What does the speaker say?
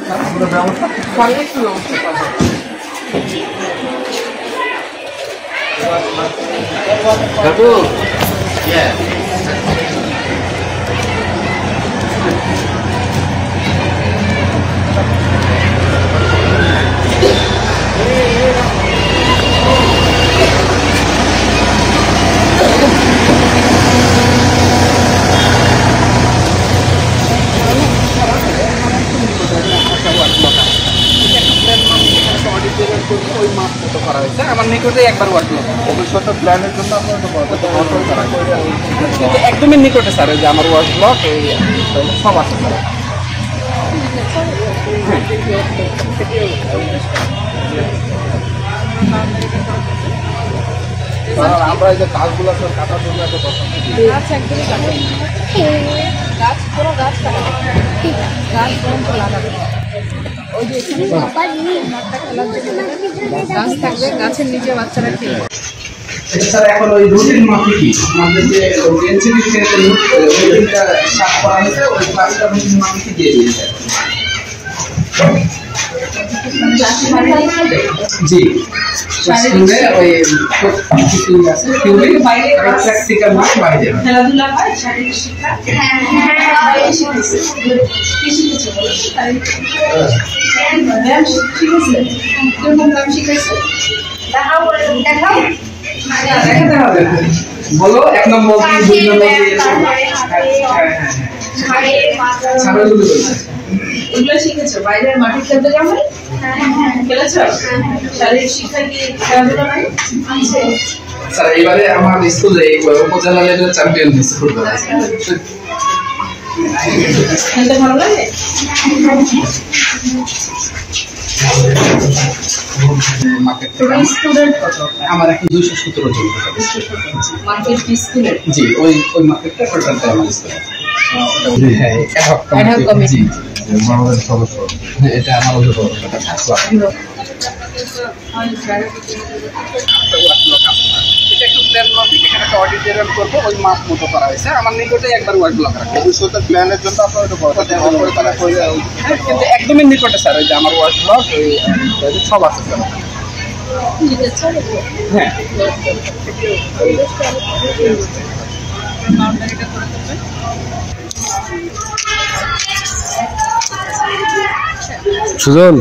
ব্যবস্থা পারলে একটু ব্যবস্থা করা Babu. Yeah. আমার নিকটে একবার ওয়ার্ক ভবিষ্যতে প্ল্যানের জন্য কিন্তু একদমই নিকটে স্যার যে আমার ওয়ার্ক ব্লক সব আছে স্যার আমরা এই যে গাছগুলো সব কাটার জন্য একটা কথা গাছ একদমই কাটবে গাছ পুরো গাছ কাটাবে গাছ বন্ধ লাগাবে ওই যে মাঠটা খেলার জন্য গাছ থাকবে গাছের নিচে বাচ্চারা খেলবে স্যার এখন ওই রুটিন মাফিকই আমাদের যে ডেনসিটি রুটিনটা সাফ করা হয়েছে ওই ক্লাসটা রুটিন মাফিকই দিয়ে দিয়েছে জি স্কুলে ওই কিছু আছে থিওরি বাইরে প্র্যাকটিক্যাল না বাইরে খেলাধুলা হয় শারীরিক শিক্ষা শিখেছে ব্যায়াম শিখেছে কিরকম ব্যায়াম শিখেছে দেখাও দেখাতে হবে বলো এক নম্বর দুই নম্বর এগুলো শিখেছো বাইরের মাঠে খেলতে যাও না খেলেছো শারীরিক শিক্ষা কি খেলাধুলা নাই স্যার এবারে আমার স্কুলে উপজেলা লেভেলের চ্যাম্পিয়ন হয়েছে ফুটবল খেলতে ভালো লাগে স্টুডেন্ট কত আমার এখন 217 জন মার্কেট স্কুলের জি ওই মার্কেটটা টোটালটা আমার স্কুলে হ্যাঁ অ্যাড হক কমিটি আমাদের সদস্য এটা আমার অভিভাবক ওই মাপ মতো করা হয়েছে আমার নিকটে একবার ওয়ার্ড ব্লক রাখা ভবিষ্যতের প্ল্যানের জন্য কিন্তু একদমই নিকটে স্যার ওই যে আমার ওয়ার্ড ব্লক সব আছে স্যার হ্যাঁ সুজন